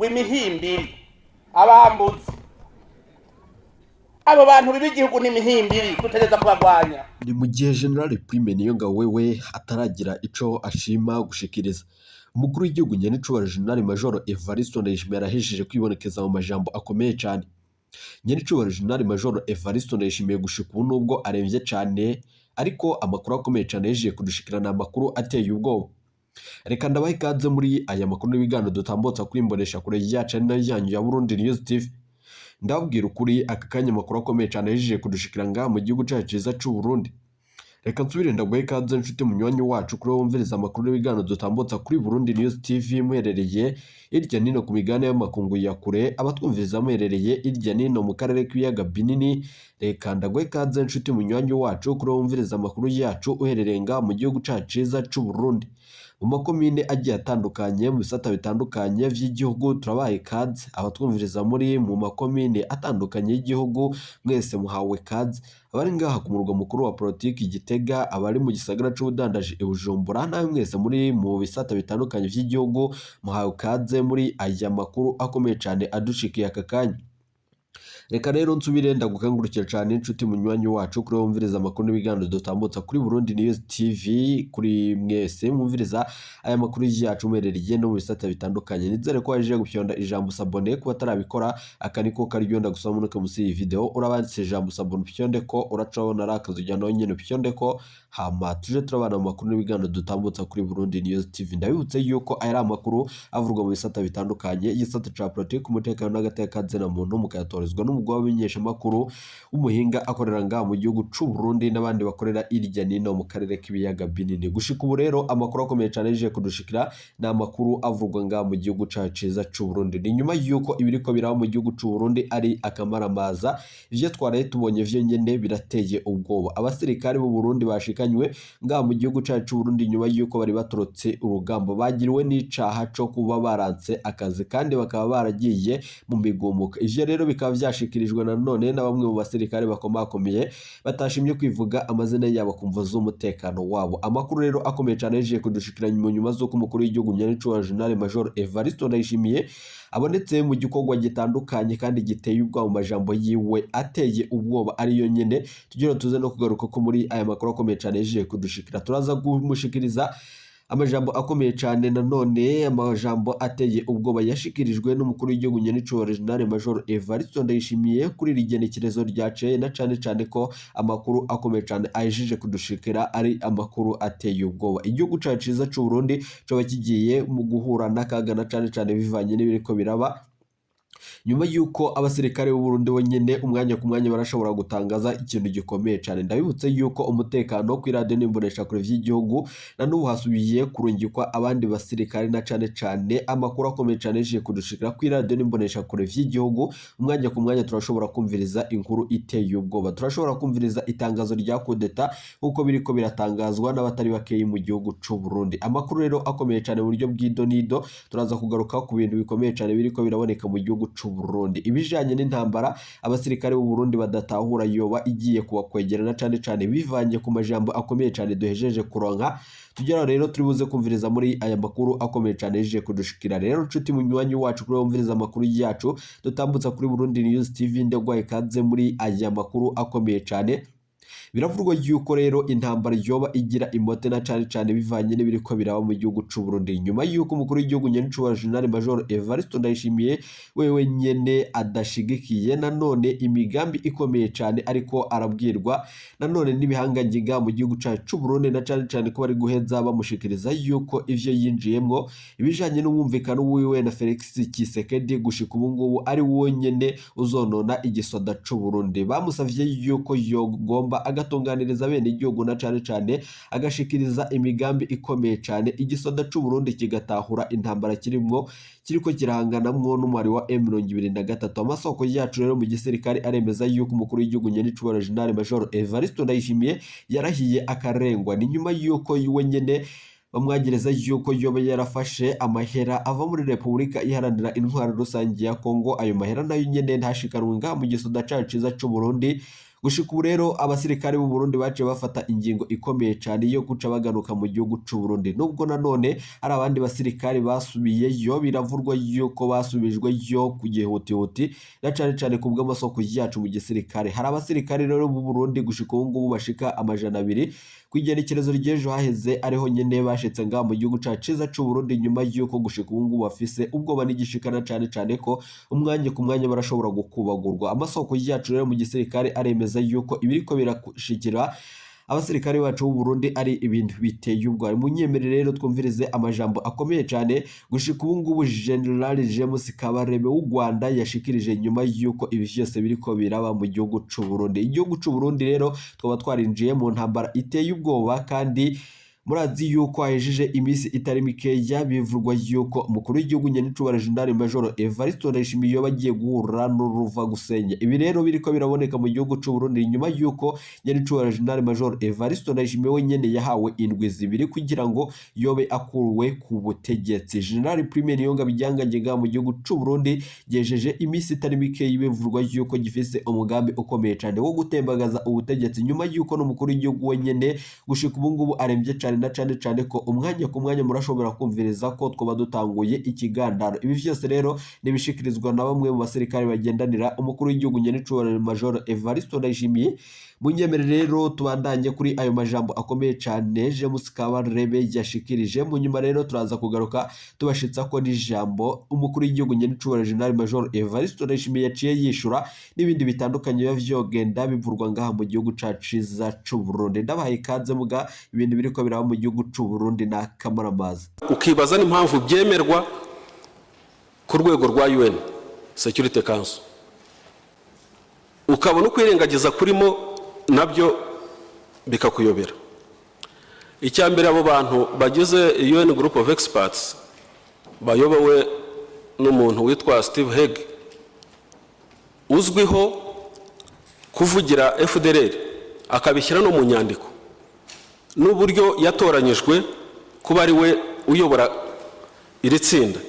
imihimbiri abambuzi abo bantu b'igihugu n'imihimbiri dutegereza kubagwanya. Ni mu gihe General Prime Niyongabo wewe ataragira ico ashima gushikiriza. Umukuru w'igihugu nyenicubahiro General Major Evariste Ndayishimiye arahejeje kwibonekeza mu majambo akomeye cyane. Nyenicubahiro General Major Evariste Ndayishimiye gushika ubu nubwo aremvye cyane, ariko amakuru akomeye cyane yejeje kudushikirana amakuru ateye ubwoba. Reka ndabahe ikaze muri aya makuru n'ibiganiro dutambutsa kuri imbonesha kure yacu ari nayo yanyu ya Burundi News TV. Ndabwira ukuri aka kanya amakuru akomeye cyane yejeje kudushikiranga mu gihugu cyacu cyiza cy'u Burundi. Reka nsubire ndaguhe ikaze nshuti munywanyi wacu kuri wumviriza amakuru n'ibiganiro dutambutsa kuri Burundi News TV muherereye irya nino ku migane y'amakungu ya kure, abatwumviriza muherereye irya nino mu karere k'ibiyaga binini. Reka ndaguhe ikaze nshuti munywanyi wacu kuri wumviriza amakuru yacu uherereye nga mu gihugu cyacu cyiza cy'u Burundi. Mu makomine agiye atandukanye mu bisata bitandukanye vy'igihugu turabaye ikaze. Abatwumviriza muri mu makomine atandukanye y'igihugu mwese muhawe ikaze. Abari ngaha ku murwa mukuru wa politiki Gitega, abari mu gisagara c'ubudandaji i Bujumbura, nawe mwese muri mu bisata bitandukanye vy'igihugu muhawe ikaze muri aya makuru akomeye cyane adushikiye aka kanya. Reka rero nsubire ndagukangurukira cyane inshuti munywanyi wacu kuri wumviriza amakuru n'ibiganiro dutambutsa kuri Burundi News TV, kuri mwese mwumviriza aya makuru yacu muherereye no mu bisata bitandukanye. Nizere ko waje gufyonda ijambo sabone kuba tarabikora, akaniko karyondo gusoma munuke musi iyi video urabanditse ijambo sabone pyonde ko uracabona rakazuja no nyene pyonde ko hama tuje turabana mu makuru n'ibiganiro dutambutsa kuri Burundi News TV. Ndabibutse yuko ari amakuru avurwa mu bisata bitandukanye, igisata ca politiki, umutekano n'agateka na muntu mukayatorezwa n'umugwa w'imenyesha makuru umuhinga akorera nga mu gihugu c'u Burundi n'abandi bakorera irya nino mu karere k'ibiyaga binini. Gushika ubu rero amakuru akomeye cyane yeje kudushikira na amakuru avurwa nga mu gihugu cyacu cyiza c'u Burundi. Ni nyuma yuko ibiriko biraho mu gihugu c'u Burundi ari akamaramaza, ivyo twaraye tubonye vyo nyene birateye ubwoba. Abasirikare b'u Burundi bashikanywe nga mu gihugu cyacu c'u Burundi nyuma yuko bari batorotse urugamba, bagiriwe n'icaha co kuba baranse akazi kandi bakaba baragiye mu migumuka. Ivyo rero bikaba vyashikirijwe na none na bamwe mu basirikare bakomakomeye batashimye kwivuga amazina yabo kumva z'umutekano wabo. Amakuru rero akomeye cyane yeje kudushikiranya mu nyuma z'uko umukuru w'igihugu nyenicubahiro General Major Evariste Ndayishimiye abonetse mu gikorwa gitandukanye kandi giteye ubwoba mu majambo yiwe ateye ubwoba ariyo nyene. Tugira tuze no kugaruka ko muri aya makuru akomeye cyane yeje kudushikira turaza kumushikiriza amajambo akomeye cyane na none, amajambo ateye ubwoba yashikirijwe n'umukuru w'igihugu nyenicubahiro General Major Evariste Ndayishimiye kuri rigenekerezo ryace, na cyane ko amakuru akomeye cyane ajeje kudushikira ari amakuru ateye ubwoba. Igihugu cyacu cyiza c'u Burundi coba kigiye mu guhura n'akaga na cyane bivanye n'ibiriko biraba nyuma yuko abasirikare b'u Burundi bonyene umwanya ku mwanya barashobora gutangaza ikintu gikomeye cyane. Ndabibutse yuko umutekano ku radio n'imbonesha kure vy'igihugu na n'ubu hasubiye kurungikwa abandi basirikare, na cyane amakuru akomeye cyane yeje kudushikira ku radio n'imbonesha kure vy'igihugu. Umwanya ku mwanya turashobora kumviriza inkuru iteye ubwoba, turashobora kumviriza itangazo rya kudeta uko biriko biratangazwa n'abatari bakeyi mu gihugu c'u Burundi. Amakuru rero akomeye cyane mu buryo bw'idonido turaza kugaruka ku bintu bikomeye cyane biriko biraboneka mu gihugu c'u Burundi. Ibijanye n'intambara abasirikare b'u Burundi badatahura yoba igiye kubakwegerana cyane bivanye ku majambo akomeye cyane duhejeje kuronka. Tugera rero turibuze kumviriza muri aya makuru akomeye cyane yeje kudushikira. Rero nshuti munywanyi wacu kuri wumviriza amakuru yacu dutambutsa kuri Burundi News TV, ndagwaye ikaze muri aya makuru akomeye cyane. Biravurwa yuko rero intambara yoba igira imote na cyane bivanye n'ibiriko biraba mu gihugu c'u Burundi nyuma yuko umukuru w'igihugu nyenicubahiro General Major Evariste Ndayishimiye wewe nyene adashigikiye na none imigambi ikomeye cyane ariko arabwirwa na none n'ibihangangiga mu gihugu c'u Burundi, na cyane ko bari guheza bamushikiriza yuko ivyo yinjiyemwo ibijanye n'umwumvikano wiwe na Felix Tshiseked gushika ubu ngubu ari wonyene uzonona igisoda c'u Burundi. Bamusavye yuko yogomba agatunganiriza bene igihugu na cyane agashikiriza imigambi ikomeye cyane, igisoda c'u Burundi kigatahura intambara kiriko kirahanganamwo n'umwari wa M23. Amasoko yacu rero mu gisirikare aremeza yuko umukuru w'igihugu nyenicubahiro General Major Evariste Ndayishimiye yarahiye akarengwa. Ni nyuma yuko yiwe nyene bamwagereza yuko yoba yarafashe amahera ava muri Repubulika iharanira intwaro rusange ya Kongo. Ayo mahera nayo nyene ntashikanwe nga mu gisoda cacu ciza c'u Burundi gushika ubu rero abasirikare b'u Burundi baciye bafata ingingo ikomeye cyane yo guca bagaruka mu gihugu cy'u Burundi, nubwo nanone hari abandi basirikare basubiyeyo biravurwa yuko basubijweyo ku gihutihuti na cyane ku bw'amasoko yacu mu gisirikare. Hari abasirikare rero b'u Burundi gushika ubu ngubu bashika 200 kwigenekerezo ry'ejo haheze ariho nyene bashitse nga mu gihugu caciza cy'u Burundi nyuma yuko gushika ubu ngubu bafise ubwoba n'igishikana cyane ko umwanya ku mwanya barashobora gukubagurwa. Amasoko yacu rero mu gisirikare aremeza yuko ibiriko birashikira abasirikare bacu b'u Burundi ari ibintu biteye ubwoba. Munyemerere rero twumvirize amajambo akomeye cyane gushika ubu ngubu General James Kabarebe w'u Rwanda yashikirije nyuma yuko ibi byose biriko biraba mu gihugu cy'u Burundi. Igihugu cy'u Burundi rero twaba twarinjiye mu ntambara iteye ubwoba, kandi murazi yuko ahejeje imisi itari mikeya bivurwa yuko umukuru w'igihugu nyenicubahiro General Major Evariste Ndayishimiye bagiye guhura n'uruva gusenya. Ibi rero biriko biraboneka mu gihugu cy'u Burundi nyuma yuko nyenicubahiro General Major Evariste Ndayishimiye wenyene yahawe indwi zibiri kugira ngo yobe akuruwe ku butegetsi. General Prime Niyonga bijyanganye mu gihugu cy'u Burundi yejeje imisi itari mikeya bivurwa yuko gifise umugambi ukomeye cyane wo gutembagaza ubutegetsi nyuma yuko n'umukuru w'igihugu wenyene gushika ubu ngubu aremvye cyane ko umwanya ku mwanya murashobora kumviriza ko twoba dutanguye ikigandaro. Ibi byose rero nibishikirizwa na bamwe mu basirikare bagendanira umukuru w'igihugu nyenicubahiro Major Evariste Ndayishimiye. Munyemere rero tubandanye kuri ayo majambo akomeye cyane James Kabarebe yashikirije. Mu nyuma rero turaza kugaruka tubashitsa ko n'ijambo umukuru w'igihugu nyenicubahiro General Major Evariste Ndayishimiye yaciye yishura n'ibindi bitandukanye byogenda bivurwa ngaha mu gihugu caciza cy'u Burundi. Ndabahaye ikaze muga ibintu biriko biraba mu gihugu cy'u Burundi na kamaramaza. Ukibaza n'impamvu byemerwa ku rwego rwa UN Security Council, ukabona ukwirengagiza kurimo nabyo bikakuyobera. Icyambere abo bantu bagize UN Group of Experts bayobowe n'umuntu witwa Steve Hegg uzwiho kuvugira FDLR akabishyira no mu nyandiko n'uburyo yatoranyijwe kuba ari we uyobora iri tsinda.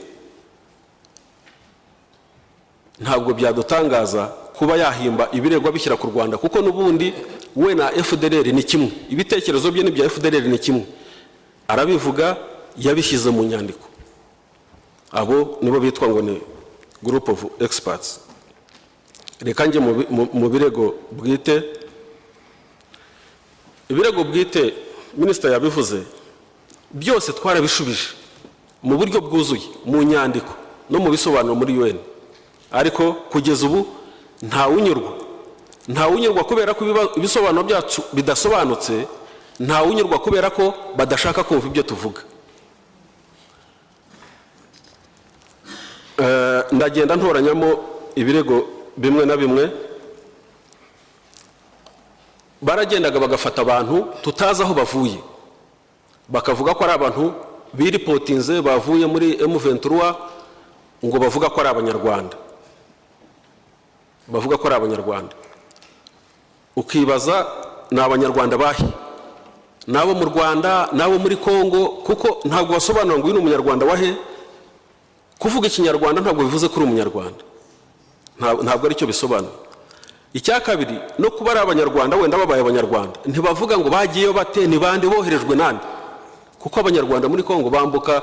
Ntabwo byadutangaza kuba yahimba ibirego bishyira ku Rwanda, kuko n'ubundi we na FDLR ni kimwe, ibitekerezo bye n'ibya FDLR ni kimwe, arabivuga yabishyize mu nyandiko. Abo nibo bitwa ngo ni Group of Experts. Reka nje mu birego bwite. Ibirego bwite Minister yabivuze byose twarabishubije mu buryo bwuzuye mu nyandiko no mu bisobanuro muri UN, ariko kugeza ubu ntawunyurwa kubera ko ibisobanuro byacu bidasobanutse, ntawunyurwa kubera ko badashaka kumva ibyo tuvuga. Ndagenda ntoranyamo ibirego bimwe na bimwe. Baragendaga bagafata abantu tutazi aho bavuye, bakavuga ko ari abantu biripotinze bavuye muri M23, ngo bavuga ko ari abanyarwanda, ukibaza ni abanyarwanda bahi, nabo mu Rwanda nabo muri Kongo, kuko ntabwo basobanura ngo uyu ni umunyarwanda wahe. Kuvuga ikinyarwanda ntabwo bivuze ko uri umunyarwanda, ntabwo ari cyo bisobanura. Icya kabiri, no kuba ari abanyarwanda wenda babaye abanyarwanda ntibavuga ngo bagiyeyo bate, ni bande, boherejwe nande, kuko abanyarwanda muri Kongo bambuka.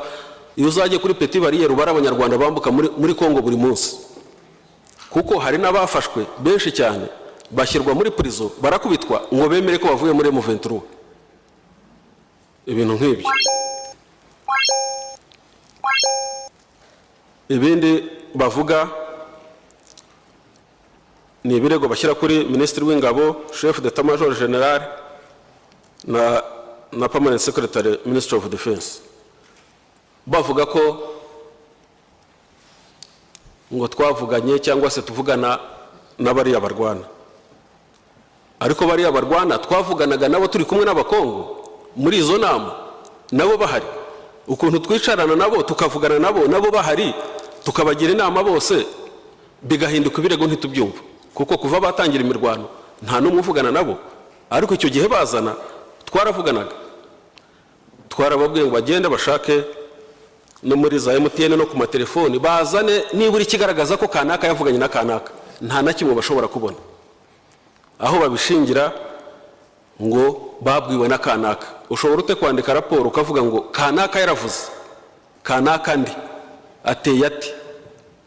Iyo uzagiye kuri Petit Barriere ubara abanyarwanda bambuka muri Kongo buri munsi, kuko hari n'abafashwe benshi cyane bashyirwa muri prison barakubitwa ngo bemere ko bavuye muri M23. Ibintu nk'ibyo. Ibindi bavuga ni ibirego bashyira kuri Minisitiri w'Ingabo, Chef d'État-Major General na Permanent Secretary Ministry of Defense, bavuga ko ngo twavuganye cyangwa se tuvugana n'abariya barwana, ariko bariya barwana twavuganaga nabo turi kumwe n'abakongo muri izo nama, nabo bahari. Ukuntu twicarana nabo tukavugana nabo bahari, tukabagira inama bose, bigahinduka ibirego ntitubyumva, kuko kuva batangira imirwano nta n'umwe uvugana nabo. Ariko icyo gihe bazana twaravuganaga, twarababwiye ngo bagende bashake no muri za MTN no ku matelefoni bazane nibura ikigaragaza ko kanaka yavuganye na kanaka, nta na kimwe bashobora kubona. aho babishingira ngo babwiwe na kanaka. Ushobora ute kwandika raporo ukavuga ngo kanaka yaravuze, kanaka ndi ateye ati,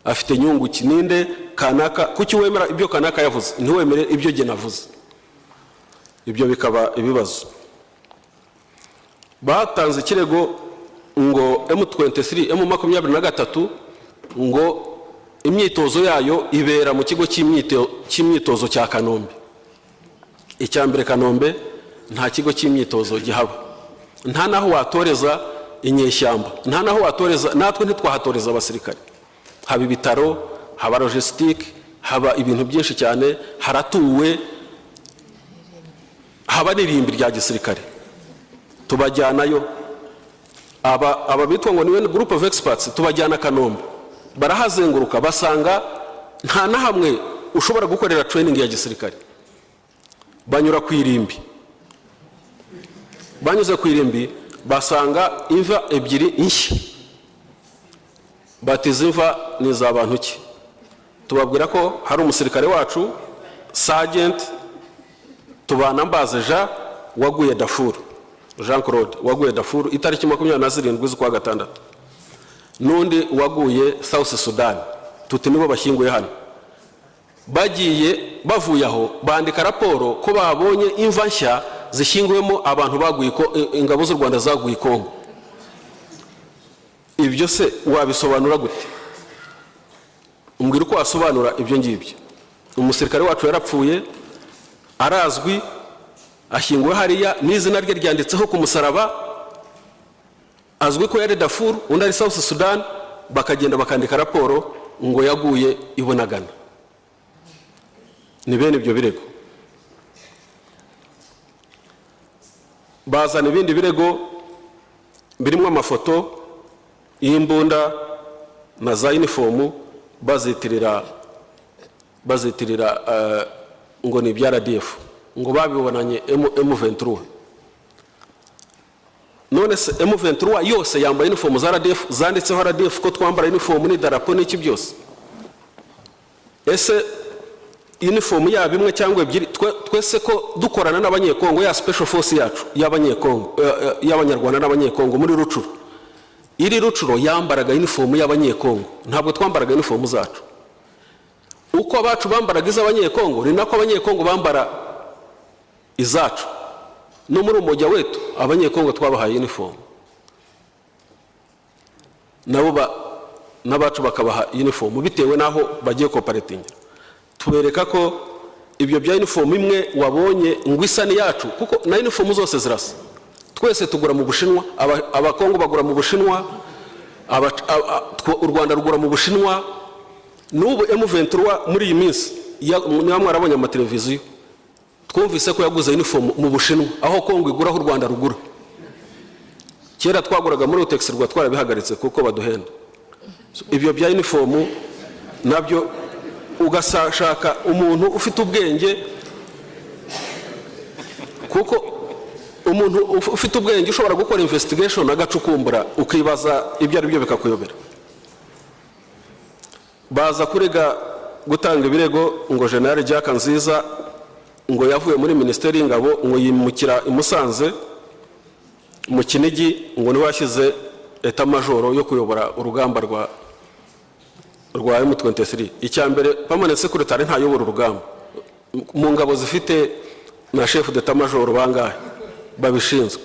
afite nyungu kininde kanaka, kuki wemera ibyo kanaka yavuze ntiwemere ibyo jye navuze? Ibyo bikaba ibibazo. Batanze ikirego ngo M23 M23 ngo imyitozo yayo ibera mu kigo cy'imyitozo cya Kanombe. Icyambere Kanombe nta kigo cy'imyitozo gihaba, nta naho watoreza inyeshyamba, nta naho watoreza, natwe ntitwahatoreza abasirikare. Haba ibitaro, haba logistique, haba ibintu byinshi cyane, haratuwe, haba n'irimbi rya gisirikare. Tubajyanayo aba bitwa ngo ni group of experts, tubajyana Kanombe, barahazenguruka basanga nta na hamwe ushobora gukorera training ya gisirikare. Banyura ku irimbi, banyuze ku irimbi basanga imva ebyiri inshya, batiza imva ni za bantu ki? Tubabwira ko hari umusirikare wacu Sergeant Tubanambaze Jean waguye Darfur, Jean Claude waguye Darfur itariki 27 z'ukwa gatandatu, n'undi waguye South Sudan. Tuti nibo bashyinguye hano. Bagiye bavuye aho bandika raporo ko babonye imva nshya zishyinguwemo abantu baguye ko ingabo z'u Rwanda zaguye Kongo. Ibyo se wabisobanura gute? Umbwira uko wasobanura ibyo ngibyo. Umusirikare wacu yarapfuye, arazwi, ashyinguwe hariya, n'izina rye ryanditseho ku musaraba, azwi ko yari Darfur, undi ari South Sudan, bakagenda bakandika raporo ngo yaguye ibonagana. Ni bene ibyo birego. Bazana ibindi birego birimo amafoto y'imbunda na za uniform bazitirira ngo ni bya RDF, ngo babibonanye M23. None se M23 yose yambaye uniform za RDF, zanditseho RDF ko twambara uniform ni darapo n'iki byose? Ese uniform yabo imwe cyangwa ebyiri twese ko dukorana n'abanyekongo ya special force yacu y'abanyekongo y'abanyarwanda n'abanyekongo muri Rucuru? Iri Rucuro yambaraga uniform y'abanyekongo, ntabwo twambaraga uniform zacu. Uko abacu bambaraga iz'abanyekongo ni nako abanyekongo bambara izacu. No muri umujya wetu abanyekongo twabahaye uniform, nabo n'abacu bakabaha uniform bitewe naho bagiye cooperating. Tubereka ko ibyo bya uniform imwe wabonye ngwisani yacu, kuko na uniform zose zirasa. Twese tugura mu Bushinwa, abakongo bagura mu Bushinwa, u Rwanda rugura mu Bushinwa. N'ubu M23 muri iyi minsi niba mwarabonye amateleviziyo, twumvise ko yaguze uniform mu Bushinwa, aho Kongo igura, aho u Rwanda rugura. Kera twaguraga muri Utex rwa twarabihagaritse kuko baduhenda. Ibyo bya uniform nabyo ugasashaka umuntu ufite ubwenge, kuko umuntu ufite ubwenge ushobora gukora investigation agacukumbura ukibaza ibyo ari byo bikakuyobera. Baza kurega gutanga ibirego ngo General Jack Nziza ngo yavuye muri Ministeri y'Ingabo ngo yimukira i Musanze mu Kinigi, ngo niwe yashyize eta majoro yo kuyobora urugamba rwa M23. Icyambere permanent secretary ntayobora urugamba mu ngabo zifite na chef d'etat major bangahe babishinzwe.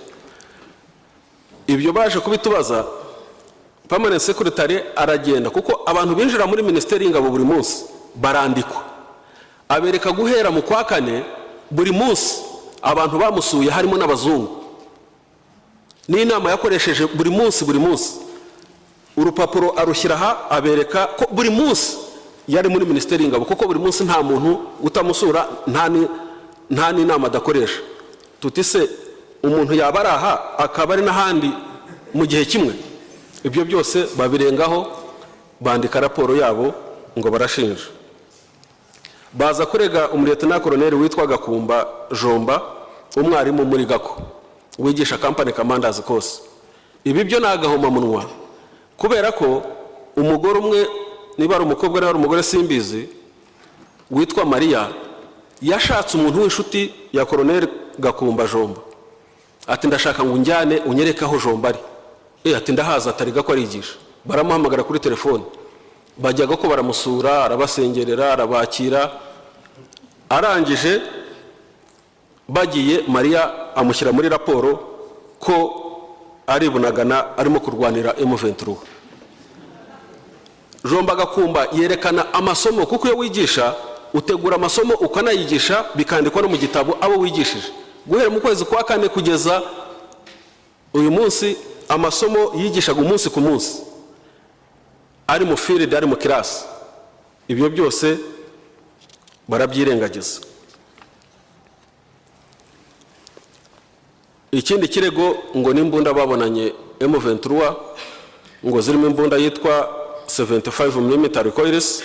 Ibyo baje kubitubaza, permanent secretary aragenda, kuko abantu binjira muri Ministeri y'Ingabo buri munsi barandikwa, abereka guhera mu kwa kane buri munsi abantu bamusuye harimo n'abazungu, n'inama yakoresheje buri munsi urupapuro arushyira aha, abereka ko buri munsi yari muri Ministeri y'Ingabo, kuko buri munsi nta muntu utamusura, nta n'inama adakoresha. Tuti se umuntu yaba ari aha akaba ari n'ahandi mu gihe kimwe? Ibyo byose babirengaho, bandika raporo yabo ngo barashinja. Baza kurega Lieutenant Colonel witwa Gakumba Jomba, umwarimu muri Gako wigisha company commanders course. Ibi byo nagahoma munwa, kubera ko umugore umwe, niba ari umukobwa niba ari umugore simbizi, witwa Maria, yashatse umuntu w'inshuti ya Colonel Gakumba Jomba, ati ndashaka ngo unjyane unyereke aho Jomba ari. Ati ndahaza, atariga ko arigisha. Baramuhamagara kuri telefone, bajyaga ko baramusura, arabasengerera, arabakira. Arangije bagiye, Maria amushyira muri raporo ko ari Bunagana arimo kurwanira M23. Jomba Gakumba yerekana amasomo, kuko iyo wigisha utegura amasomo ukanayigisha bikandikwa no mu gitabo abo wigishije. Guhera mu kwezi kwa 4 kugeza uyu munsi amasomo yigishaga umunsi ku munsi, ari mu field, ari mu class. Ibyo byose barabyirengagiza. Ikindi kirego ngo n'imbunda babonanye M23 ngo zirimo imbunda yitwa 75mm recoilless,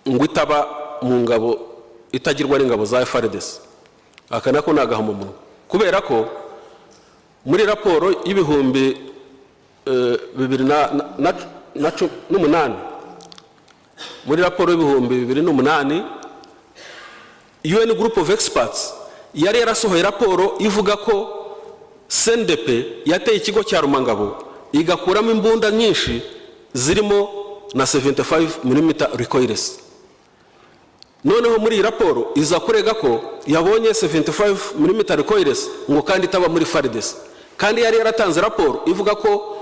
ngo itaba mu ngabo, itagirwa n'ingabo za FARDC. Akana ko nagahamo mu, kubera ko muri raporo y'ibihumbi 2008, muri raporo y'ibihumbi 2008 UN Group of Experts yari yarasohoye raporo ivuga ko CNDP yateye ikigo cya Rumangabo igakuramo imbunda nyinshi zirimo na 75mm recoilless. Noneho muri iyi raporo iza kurega ko yabonye 75mm recoilless ngo kandi itaba muri FARDC, kandi yari yaratanze raporo ivuga ko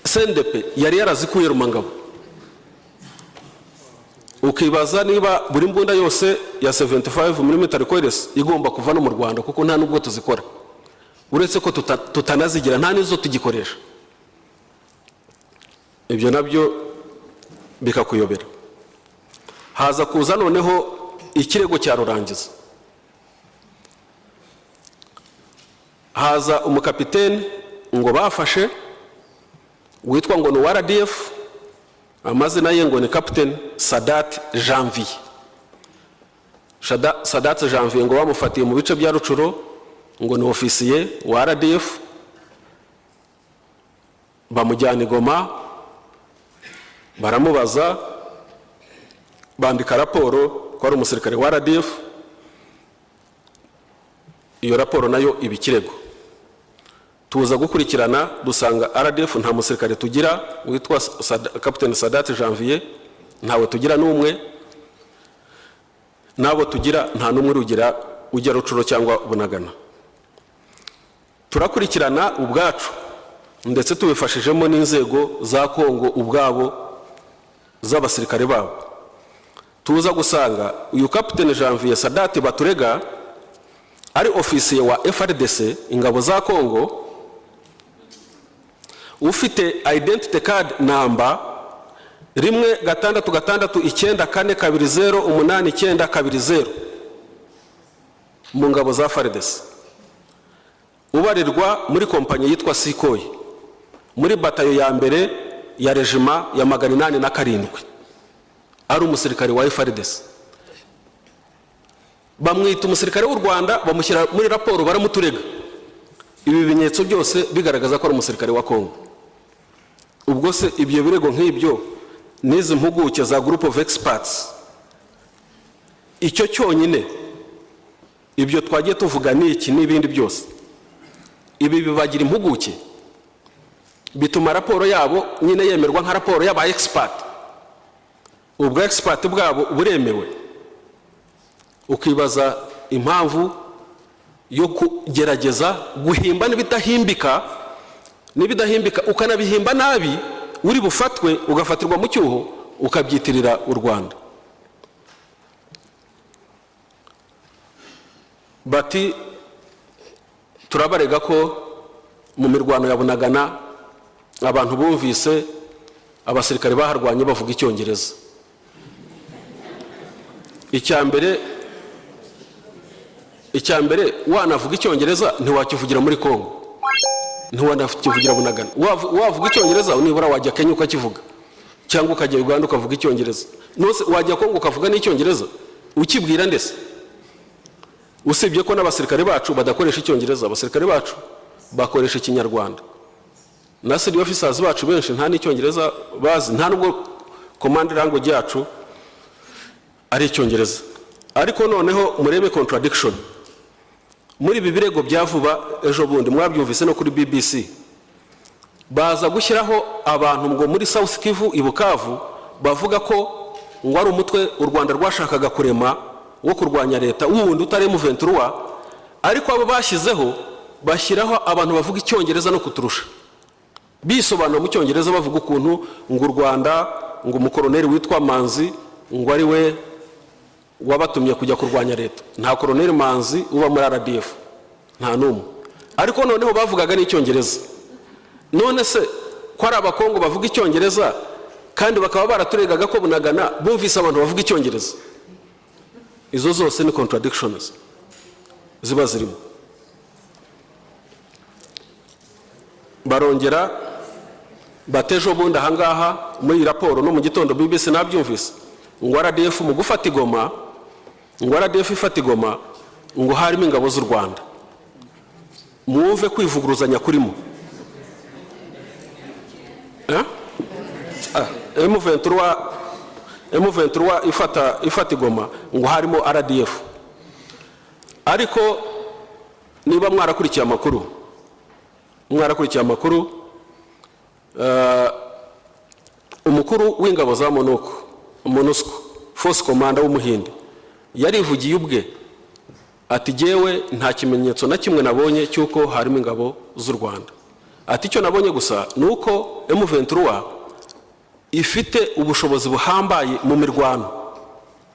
CNDP yari yarazikuye Rumangabo. Ukibaza niba buri mbunda yose ya 75mm recoilless igomba kuva no mu Rwanda, kuko nta nubwo tuzikora, uretse ko tutanazigira, nta nizo tugikoresha. Ibyo nabyo bikakuyobera. Haza kuza noneho ikirego cya Rurangiza. Haza umukapiteni ngo bafashe witwa ngo ni RDF, amazina ye ngo ni Captain Sadat Janvier. Sadat Janvier ngo bamufatiye mu bice bya Rucuro, ngo ni ofisiye wa RDF, bamujyana i Goma, baramubaza, bandika raporo ko ari umusirikare wa RDF. Iyo raporo nayo ibikirego. Tuza gukurikirana dusanga RDF nta musirikare tugira witwa Captain Sadat Janvier, ntawe tugira n'umwe, nabo tugira nta n'umwe rugira ujya Rucuro cyangwa Bunagana. Turakurikirana ubwacu ndetse tubifashijemo n'inzego za Kongo ubwabo z'abasirikare babo. Tuza gusanga uyu Captain Janvier Sadat baturega ari ofisiye wa FARDC, ingabo za Kongo, ufite identity card number 166920820 mu ngabo za FARDC, ubarirwa muri kompanyi yitwa Sikoyi, muri batayo ya mbere ya regiment ya 807, ari umusirikare wa FARDC. Bamwita umusirikare w'u Rwanda, bamushyira muri raporo, baramuturega. Ibi bimenyetso byose bigaragaza ko ari umusirikare wa Kongo. Ubwo se ibyo birego nk'ibyo n'izi mpuguke za Group of Experts, icyo cyonyine ibyo twagiye tuvuga n'iki n'ibindi byose, ibi bibagira impuguke, bituma raporo yabo nyine yemerwa nka raporo y'aba expert. Ubwo expert bwabo buremewe. Ukibaza impamvu yo kugerageza guhimba n'ibidahimbika, ukanabihimba nabi, uri bufatwe ugafatirwa mu cyuho ukabyitirira u Rwanda. Bati turabarega ko mu mirwano ya Bunagana abantu bumvise abasirikare baharwanye bavuga Icyongereza. Icyambere wanavuga Icyongereza ntiwakivugira muri Kongo, ntiwanakivugira Bunagana. Wavuga Icyongereza nibura wajya Kenya ukakivuga, cyangwa ukajya Uganda ukavuga Icyongereza. Nose wajya Kongo ukavuga n'Icyongereza, ukibwira ndese. Usibye ko n'abasirikare bacu badakoresha Icyongereza, abasirikare bacu bakoresha Ikinyarwanda. Na senior officers bacu benshi nta n'Icyongereza bazi, nta nubwo command language yacu ari Icyongereza. ariko noneho murebe contradiction muri ibi birego byavuba ejo bundi mwabyumvise no kuri BBC baza gushyiraho abantu ngo muri South Kivu ibukavu bavuga ko ngo ari umutwe u Rwanda rwashakaga kurema wo kurwanya leta wundi utari M23 ariko abo bashyizeho bashyiraho abantu bavuga icyongereza no kuturusha bisobanura mu cyongereza bavuga ukuntu ngo u Rwanda ngo umukoroneri witwa Manzi ngo ari we wabatumye kujya kurwanya leta. Nta koroneri Manzi uba muri RDF, nta numwe. Ariko noneho bavugaga n'icyongereza. None se ko ari abakongo bavuga icyongereza kandi bakaba baraturegaga ko bunagana bumvise abantu bavuga icyongereza? Izo zose ni contradictions ziba zirimo. Barongera batejo bundi ahangaha muri raporo no mu gitondo BBC nabyumvise ngo RDF mu gufata igoma, ngo RDF ifata igoma ngo harimo ingabo z'u Rwanda. Mwumve kwivuguruzanya kurimo. M23 ifata igoma ngo harimo RDF. Ariko niba mwarakurikiye amakuru umukuru w'ingabo za MONUSCO force commander w'umuhinde yarivugiye ubwe ati jewe nta kimenyetso na kimwe nabonye cyuko harimo ingabo z'u Rwanda. Ati cyo nabonye gusa nuko M23 ifite ubushobozi buhambaye mu mirwano,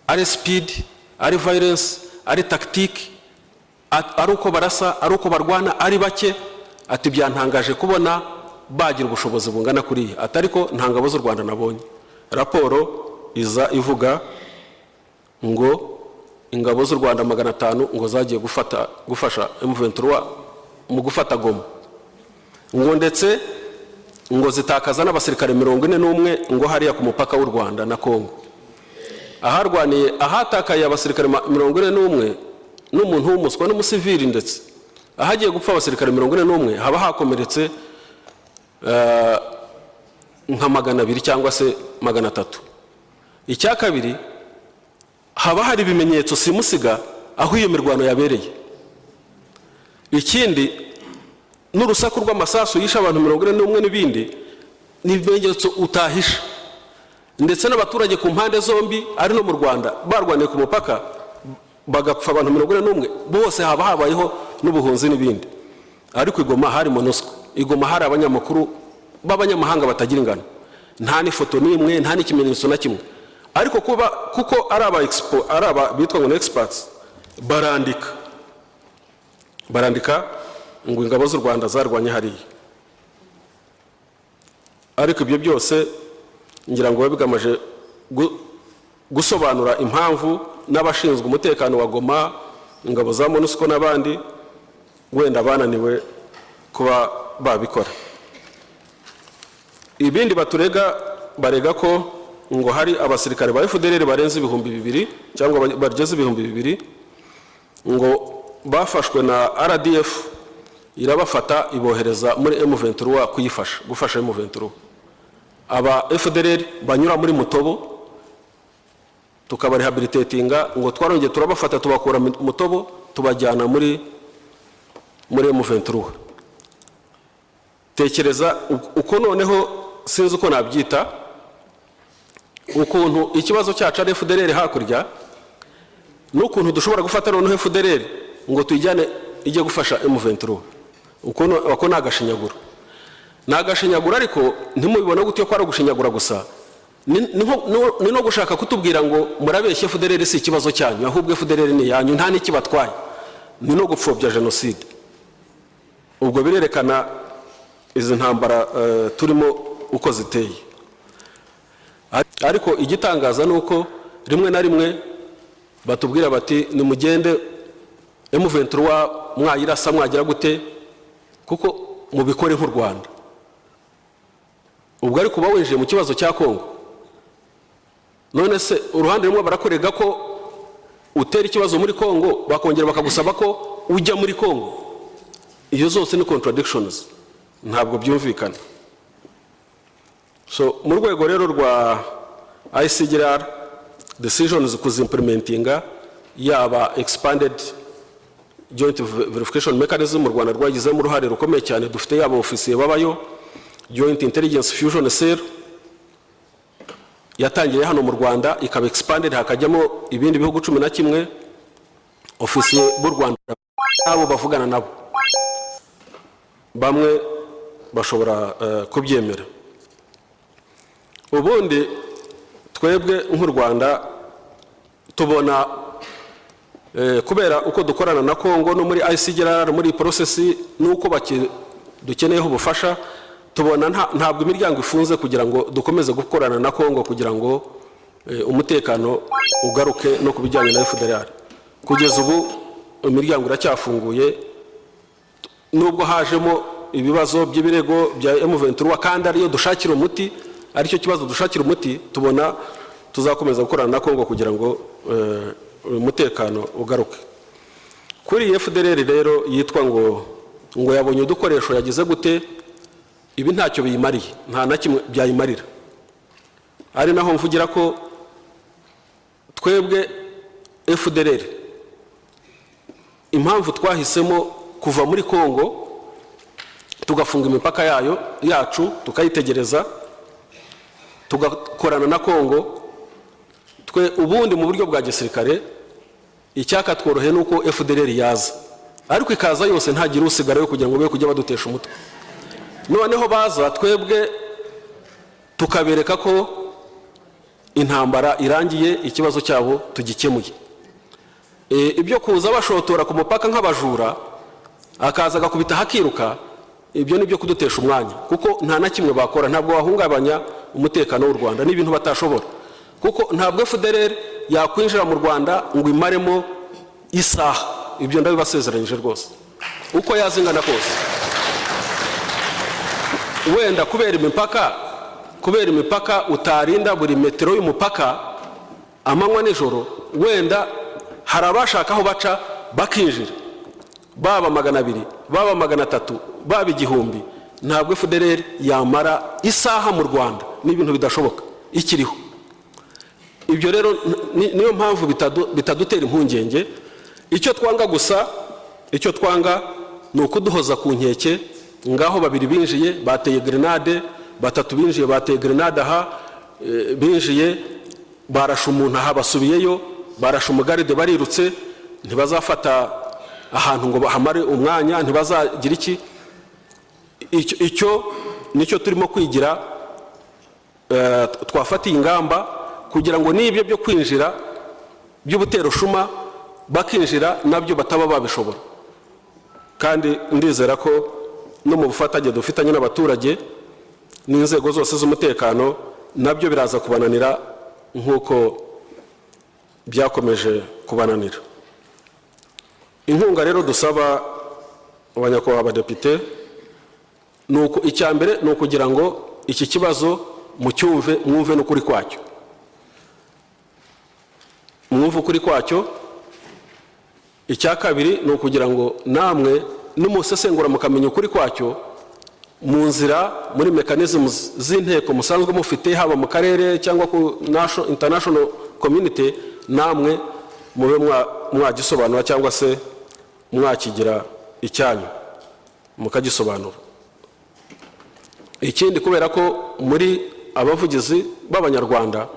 ari speed, ari violence, ari tactique, ari uko barasa, ari uko barwana, ari bake. Ati byantangaje kubona bagira ubushobozi bungana kuriya. Atariko nta ngabo z'u Rwanda nabonye. Raporo iza ivuga ngo ingabo z'u Rwanda 500 ngo zagiye gufasha M23 mu gufata Goma. Ngo ndetse ngo zitakaza n'abasirikare 41 ngo hariya ku mupaka w'u Rwanda na Kongo. Aharwaniye ahatakaye abasirikare 41 n'umuntu w'umuswa n'umusivili ndetse ahagiye gupfa abasirikare 41 haba hakomeretse nka 200 cyangwa se 300. Icya kabiri haba hari ibimenyetso simusiga aho iyo mirwano yabereye. Ikindi n'urusaku rw'amasasu yisha abantu 41 n'ibindi n'ibimenyetso utahisha. Ndetse n'abaturage ku mpande zombi ari no mu Rwanda barwaniye ku mupaka bagapfa abantu 41 bose haba habayeho n'ubuhunzi n'ibindi. Ariko igoma hari MONUSCO, igoma hari abanyamakuru b'abanyamahanga batagira ingano, nta n'ifoto n'imwe, nta n'ikimenyetso na kimwe. Ariko kuko araba bitwa ngo experts barandika ngo ingabo z'u Rwanda zarwanye hariya. Ariko ibyo byose ngira ngo babigamaje gusobanura impamvu n'abashinzwe umutekano wa Goma, ingabo za MONUSCO n'abandi wenda bananiwe kuba babikora. Ibindi barega ko ngo hari abasirikare ba FDLR barenze 2,000 cyangwa bageze 2,000 ngo bafashwe na RDF irabafata ibohereza muri M23 gufasha M23. Aba FDLR banyura muri Mutobo tukabarehabilitatinga ngo twarongeye turabafata tubakura Mutobo tubajyana muri M23. Tekereza uko noneho sinzi uko nabyita ukuntu ikibazo cyacu ari FDLR hakurya n'ukuntu dushobora gufata noneho FDLR ngo tuyijyane ijye gufasha M23. Uko nagashinyagura ariko ntimubibona gutyo ko ari gushinyagura gusa ni no gushaka kutubwira ngo murabeshye FDLR si ikibazo cyanyu ahubwo FDLR ni yanyu nta n'ikibatwaye, ni no gupfobya genocide. Ubwo birerekana izi ntambara turimo uko ziteye. Ariko igitangaza nuko rimwe na rimwe batubwira bati nimugende M23 mwayirasa mwagira gute kuko mubikore nk'u Rwanda. Ubwo ariko bawenje mu kibazo cya Kongo. None se uruhande rumwe barakorega ko utera ikibazo muri Kongo bakongera bakagusaba ko ujya muri Kongo. Iyo zose ni contradictions, ntabwo byumvikana. So mu rwego rero rwa ICGR decisions kuzimplementinga yaba expanded joint verification mechanism mu Rwanda rwagizemo uruhare rukomeye cyane, dufite yaba ofisiye babayo, joint intelligence fusion cell yatangiye hano mu Rwanda ikaba expanded hakajyamo ibindi bihugu 11 ofisiye b'u Rwanda abo bavugana nabo bamwe bashobora kubyemera. Ubundi twebwe nk'u Rwanda tubona kubera uko dukorana na Kongo no muri ICGR muri process nuko dukeneyeho ubufasha, tubona ntabwo imiryango ifunze kugira ngo dukomeze gukorana na Kongo kugira ngo umutekano ugaruke no kubijyanye na FDLR. Kugeza ubu imiryango iracyafunguye, nubwo hajemo ibibazo by'ibirego bya M23 kandi ariyo dushakira umuti, aricyo kibazo dushakira umuti, tubona tuzakomeza gukorana na Kongo kugira ngo umutekano ugaruke. Kuri FDLR rero yitwa ngo yabonye udukoresho yagize gute, ibi ntacyo biyimariye, nta na kimwe byayimarira. Ari naho mvugira ko twebwe FDLR impamvu twahisemo kuva muri Kongo tugafunga imipaka yacu tukayitegereza tugakorana na Kongo, twe ubundi mu buryo bwa gisirikare icyaka tworohe nuko FDLR yaza, ariko ikaza yose ntagira usigarayo kugira ngo be kujya badutesha umutwe. Noneho baza twebwe tukabereka ko intambara irangiye, ikibazo cyabo tugikemuye. Ibyo kuza bashotora ku mupaka nk'abajura akaza gakubita hakiruka, ibyo nibyo kudutesha umwanya, kuko nta na kimwe bakora, ntabwo wahungabanya umutekano w'u Rwanda, n'ibintu batashobora, kuko ntabwo FDLR yakwinjira mu Rwanda ngo imaremo isaha. Ibyo ndabibasezeranyije rwose, uko yazingana kose. Wenda kubera imipaka utarinda buri metero y'umupaka amanywa nijoro, wenda hari abashaka aho baca bakinjira, baba 200 baba 300 baba 1000, ntabwo FDLR yamara isaha mu Rwanda, n'ibintu bidashoboka ikiriho. Ibyo rero niyo mpamvu bitadutera impungenge. Icyo twanga ni ukuduhoza ku nkeke, ngaho 2 binjiye bateye grenade, 3 binjiye bateye grenade aha, binjiye barasha umuntu aha basubiyeyo, barasha umugaride barirutse, ntibazafata ahantu ngo bahamare umwanya, ntibazagira iki. Icyo nicyo turimo kwigira, twafatiye ingamba kugira ngo n'ibyo byo kwinjira by'ubutero shuma bakinjira nabyo bataba babishobora. Kandi ndizera ko no mu bufatanye dufitanye n'abaturage n'inzego zose z'umutekano nabyo biraza kubananira nk'uko byakomeje kubananira. Inkunga rero dusaba abanyakubahwa abadepite nuko icyambere no kugira ngo iki kibazo mwumve n'ukuri kwacyo, mwumve ukuri kwacyo. Icya kabiri ni ukugira ngo namwe n'umusesengura mukamenya ukuri kwacyo mu nzira muri mechanism z'inteko musanzwe mufite, haba mu karere cyangwa ku international community, namwe mube mwagisobanura cyangwa se mwakigira icyanyu mukagisobanura. Ikindi, kubera ko muri abavugizi b'abanyarwanda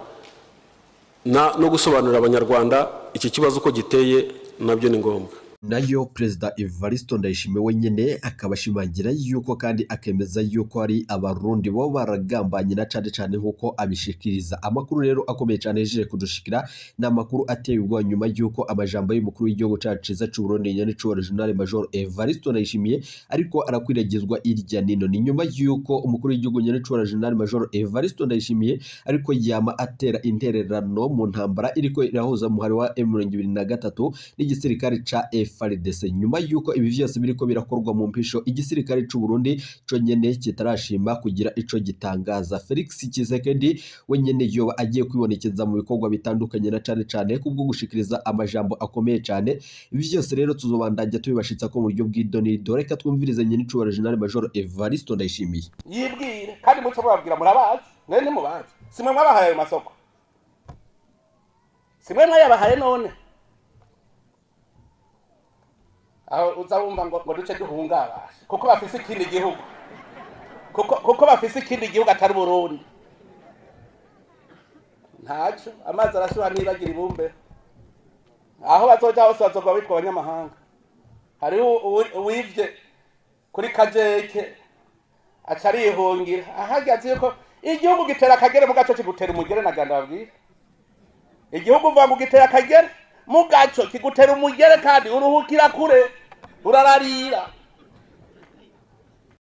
no gusobanurira abanyarwanda iki kibazo uko giteye nabyo ni ngombwa. nayo Perezida Evariste Ndayishimiye wenyine akabashimangira yuko kandi akemeza yuko ari abarundi bo baragambanye na cyane nkuko abishikiriza. Amakuru rero akomeye cyane yejeje kudushikira na makuru ateye ubwo nyuma yuko amajambo y'umukuru w'igihugu cyacu cy'u Burundi nyanico General Major Evariste Ndayishimiye ariko arakwiragizwa irya nino. Ni nyuma yuko umukuru w'igihugu nyanico General Major Evariste Ndayishimiye ariko yama atera intererano mu ntambara iriko irahuza muhari wa M23 n'igisirikare ca FARDC. Nyuma yuko ibi byose biriko birakorwa mu mpisho, igisirikare cy'u Burundi cyo nyene kitarashima kugira ico gitangaza. Felix Tshiseked wenyene yoba agiye kwibonekeza mu bikorwa bitandukanye na cyane kubwo gushikiriza amajambo akomeye cyane. Ibi byose rero tuzobandajya tubibashitsa ko mu buryo bw'idoni. Reka twumvirize nyine n'icubahiro General Major Evariste Ndayishimiye. Yibwire kandi muco murabwira murabazi, mwene mubazi. Simwe mwabahaye ayo masoko, simwe mwayabahaye none aho uza wumva ngo duce duhungabashe kuko bafise ikindi gihugu kuko bafise ikindi gihugu atari Burundi. Ntaco amazi arashuha ntibagira ibumbe, aho bazoja hose bazogwa bitwa abanyamahanga. Hariho uwivye kuri kajeke aca arihungira, ahagaze yuko igihugu gitera akagere mu gaco kigutera umugere. Naganda babwira igihugu uvuga ngo gitera akagere mu gaco kigutera umugere, kandi uruhukira kure urararira.